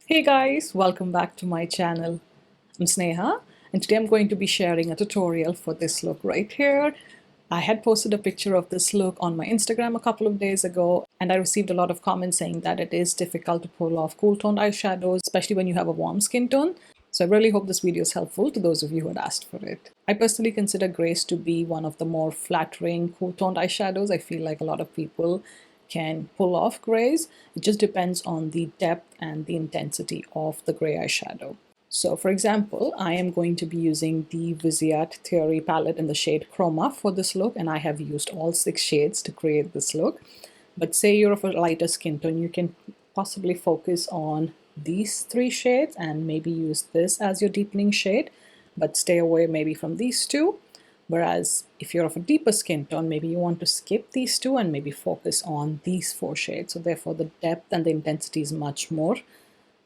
Hey guys, welcome back to my channel. I'm Sneha and today I'm going to be sharing a tutorial for this look right here. I had posted a picture of this look on my Instagram a couple of days ago and I received a lot of comments saying that it is difficult to pull off cool toned eyeshadows, especially when you have a warm skin tone. So I really hope this video is helpful to those of you who had asked for it. I personally consider grays to be one of the more flattering cool toned eyeshadows. I feel like a lot of people can pull off grays. It just depends on the depth and the intensity of the gray eyeshadow. So for example, I am going to be using the Viseart Theory palette in the shade Chroma for this look, and I have used all 6 shades to create this look. But say you're of a lighter skin tone, you can possibly focus on these 3 shades and maybe use this as your deepening shade, but stay away maybe from these 2. Whereas if you're of a deeper skin tone, maybe you want to skip these 2 and maybe focus on these 4 shades. So therefore the depth and the intensity is much more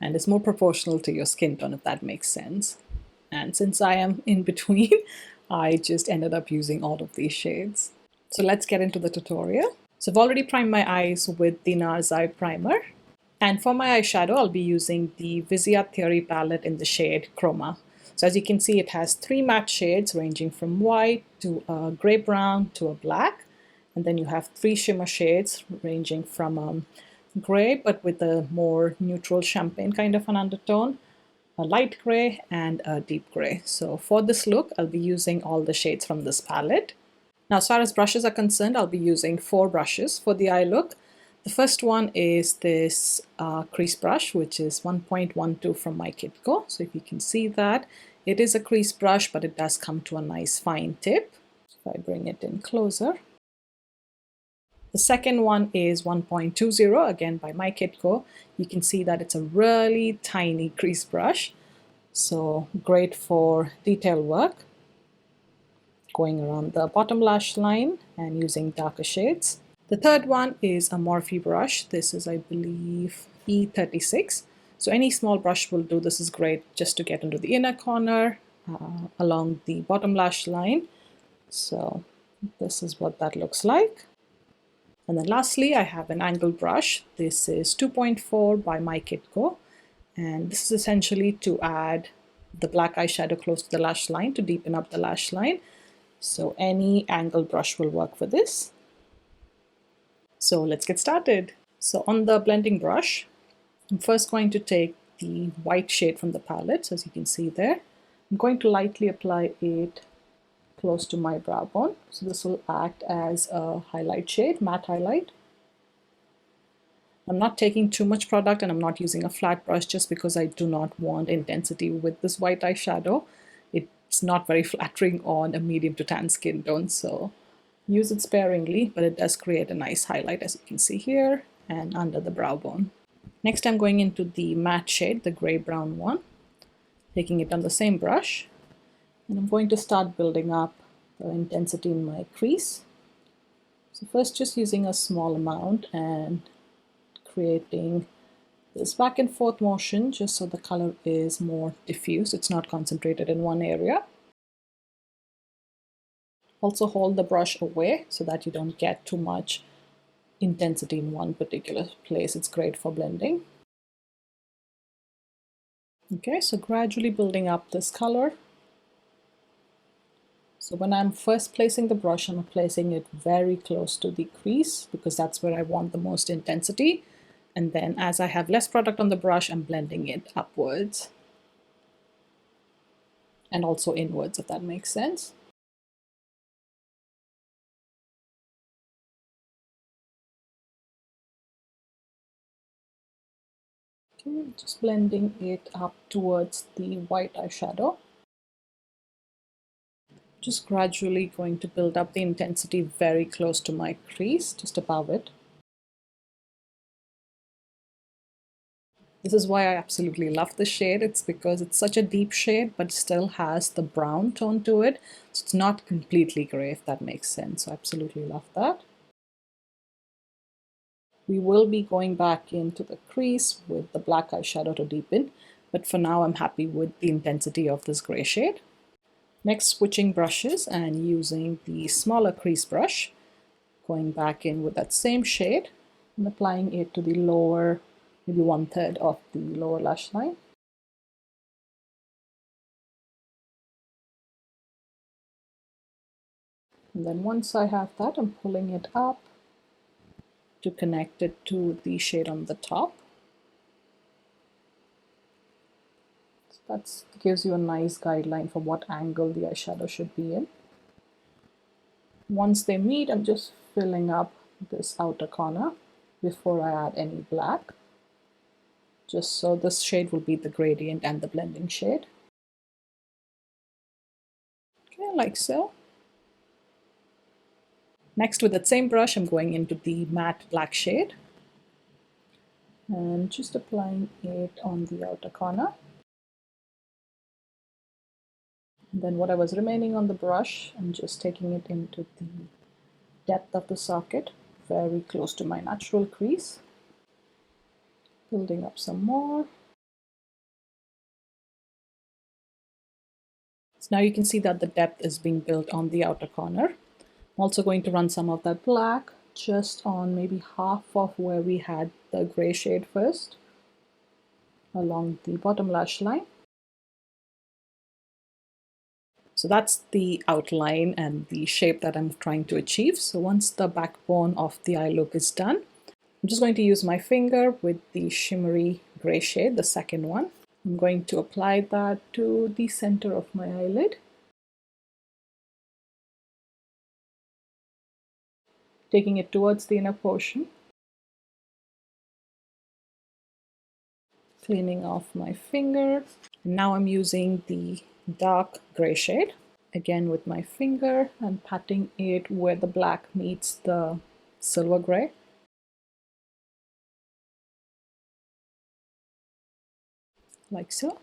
and it's more proportional to your skin tone, if that makes sense. And since I am in between, I just ended up using all of these shades. So let's get into the tutorial. So I've already primed my eyes with the NARS Eye Primer. And for my eyeshadow, I'll be using the Viseart Theory palette in the shade Chroma. So as you can see, it has 3 matte shades ranging from white to a grey brown to a black. And then you have 3 shimmer shades ranging from grey but with a more neutral champagne kind of an undertone, a light grey and a deep grey. So for this look, I'll be using all the shades from this palette. Now as far as brushes are concerned, I'll be using 4 brushes for the eye look. The first one is this crease brush, which is 1.12 from my Kitco. So if you can see that, it is a crease brush, but it does come to a nice fine tip. If I bring it in closer. The second one is 1.20, again by my Kitco. You can see that it's a really tiny crease brush. So great for detail work, going around the bottom lash line and using darker shades. The third one is a Morphe brush. This is, I believe, E36. So any small brush will do. This is great just to get into the inner corner along the bottom lash line. So this is what that looks like. And then lastly, I have an angled brush. This is 2.4 by my Kitco. And this is essentially to add the black eyeshadow close to the lash line to deepen up the lash line. So any angled brush will work for this. So let's get started. So on the blending brush, I'm first going to take the white shade from the palette, so as you can see there. I'm going to lightly apply it close to my brow bone. So this will act as a highlight shade, matte highlight. I'm not taking too much product and I'm not using a flat brush just because I do not want intensity with this white eyeshadow. It's not very flattering on a medium to tan skin tone, so use it sparingly, but it does create a nice highlight, as you can see here and under the brow bone. Next, I'm going into the matte shade, the gray brown one, taking it on the same brush, and I'm going to start building up the intensity in my crease. So first just using a small amount and creating this back and forth motion just so the color is more diffuse. It's not concentrated in one area. Also hold the brush away so that you don't get too much intensity in one particular place. It's great for blending. Okay, so gradually building up this color. So when I'm first placing the brush, I'm placing it very close to the crease because that's where I want the most intensity. And then as I have less product on the brush, I'm blending it upwards and also inwards, if that makes sense. Okay, just blending it up towards the white eyeshadow. Just gradually going to build up the intensity very close to my crease, just above it. This is why I absolutely love the shade. It's because it's such a deep shade, but still has the brown tone to it. So it's not completely gray, if that makes sense. So I absolutely love that. We will be going back into the crease with the black eyeshadow to deepen, but for now I'm happy with the intensity of this gray shade. Next, switching brushes and using the smaller crease brush, going back in with that same shade and applying it to the lower maybe 1/3 of the lower lash line. And then once I have that, I'm pulling it up to connect it to the shade on the top. So that gives you a nice guideline for what angle the eyeshadow should be in. Once they meet, I'm just filling up this outer corner before I add any black, just so this shade will be the gradient and the blending shade. Okay, like so. Next, with that same brush, I'm going into the matte black shade and just applying it on the outer corner. And then what I was remaining on the brush, I'm just taking it into the depth of the socket, very close to my natural crease. Building up some more. So now you can see that the depth is being built on the outer corner. I'm also going to run some of that black just on maybe half of where we had the gray shade first, along the bottom lash line. So that's the outline and the shape that I'm trying to achieve. So once the backbone of the eye look is done, I'm just going to use my finger with the shimmery gray shade, the second one. I'm going to apply that to the center of my eyelid. Taking it towards the inner portion. Cleaning off my finger. And now I'm using the dark gray shade. Again with my finger and patting it where the black meets the silver gray. Like so.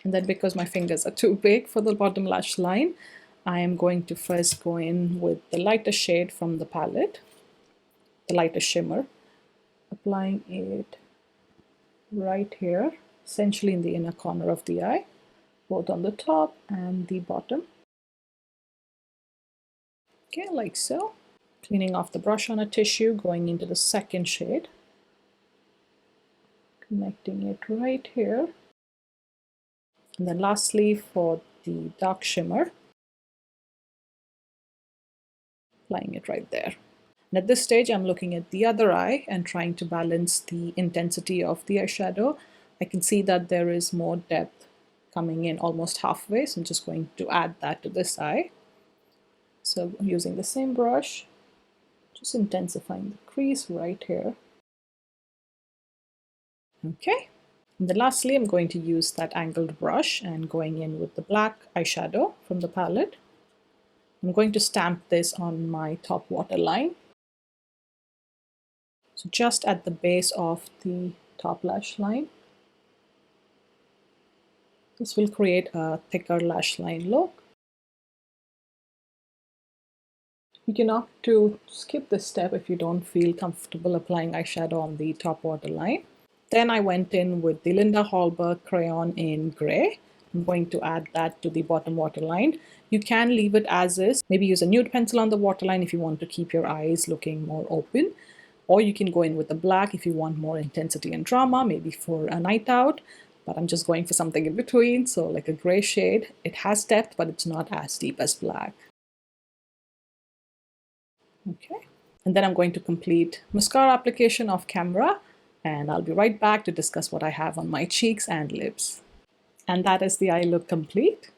And then because my fingers are too big for the bottom lash line, I am going to first go in with the lighter shade from the palette, the lighter shimmer, applying it right here, essentially in the inner corner of the eye, both on the top and the bottom. Okay, like so. Cleaning off the brush on a tissue, going into the second shade, connecting it right here. And then lastly, for the dark shimmer, applying it right there. And at this stage, I'm looking at the other eye and trying to balance the intensity of the eyeshadow. I can see that there is more depth coming in almost halfway, so I'm just going to add that to this eye. So using the same brush, just intensifying the crease right here. Okay. And then lastly, I'm going to use that angled brush and going in with the black eyeshadow from the palette. I'm going to stamp this on my top waterline. So just at the base of the top lash line. This will create a thicker lash line look. You can opt to skip this step if you don't feel comfortable applying eyeshadow on the top waterline. Then I went in with the Linda Hallberg crayon in gray. I'm going to add that to the bottom waterline. You can leave it as is. Maybe use a nude pencil on the waterline if you want to keep your eyes looking more open. Or you can go in with the black if you want more intensity and drama, maybe for a night out. But I'm just going for something in between, so like a gray shade. It has depth, but it's not as deep as black. Okay, and then I'm going to complete mascara application off camera, and I'll be right back to discuss what I have on my cheeks and lips. And that is the eye look complete.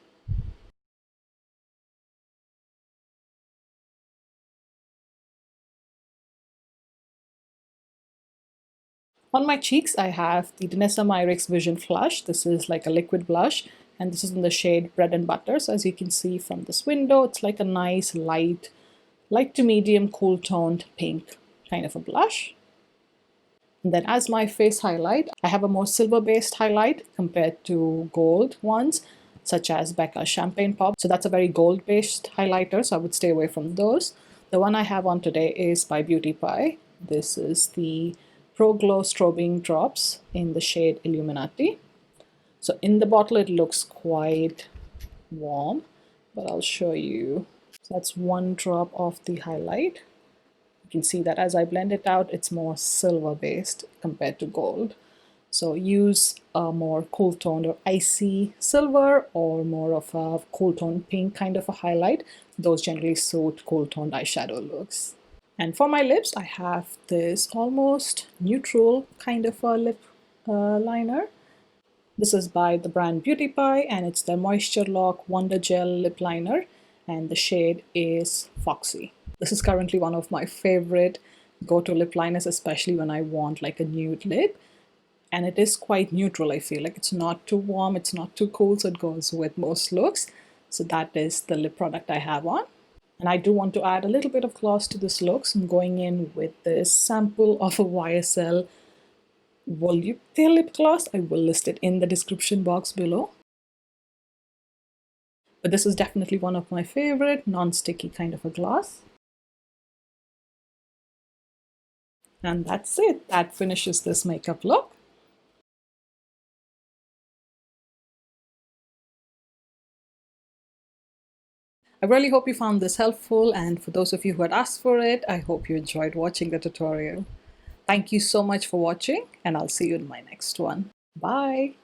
On my cheeks, I have the Danessa Myricks Vision Flush. This is like a liquid blush, and this is in the shade Bread and Butter. So as you can see from this window, it's like a nice light to medium cool toned pink kind of a blush. And then as my face highlight, I have a more silver based highlight compared to gold ones, such as Becca Champagne Pop. So that's a very gold based highlighter, so I would stay away from those. The one I have on today is by Beauty Pie. This is the Pro Glow Strobing Drops in the shade Illuminati. So in the bottle it looks quite warm, but I'll show you. So that's one drop of the highlight. can see that as I blend it out, it's more silver based compared to gold. So use a more cool toned or icy silver or more of a cool toned pink kind of a highlight. Those generally suit cool toned eyeshadow looks. And for my lips, I have this almost neutral kind of a lip liner. This is by the brand Beauty Pie, and it's the Moisture Lock Wonder Gel Lip Liner, and the shade is Foxy. This is currently one of my favorite go-to lip liners, especially when I want like a nude lip. And it is quite neutral, I feel like. It's not too warm, it's not too cool, so it goes with most looks. So that is the lip product I have on. And I do want to add a little bit of gloss to this look, so I'm going in with this sample of a YSL volupté lip gloss. I will list it in the description box below. But this is definitely one of my favorite non-sticky kind of a gloss. And that's it. That finishes this makeup look. I really hope you found this helpful, and for those of you who had asked for it, I hope you enjoyed watching the tutorial. Thank you so much for watching, and I'll see you in my next one. Bye!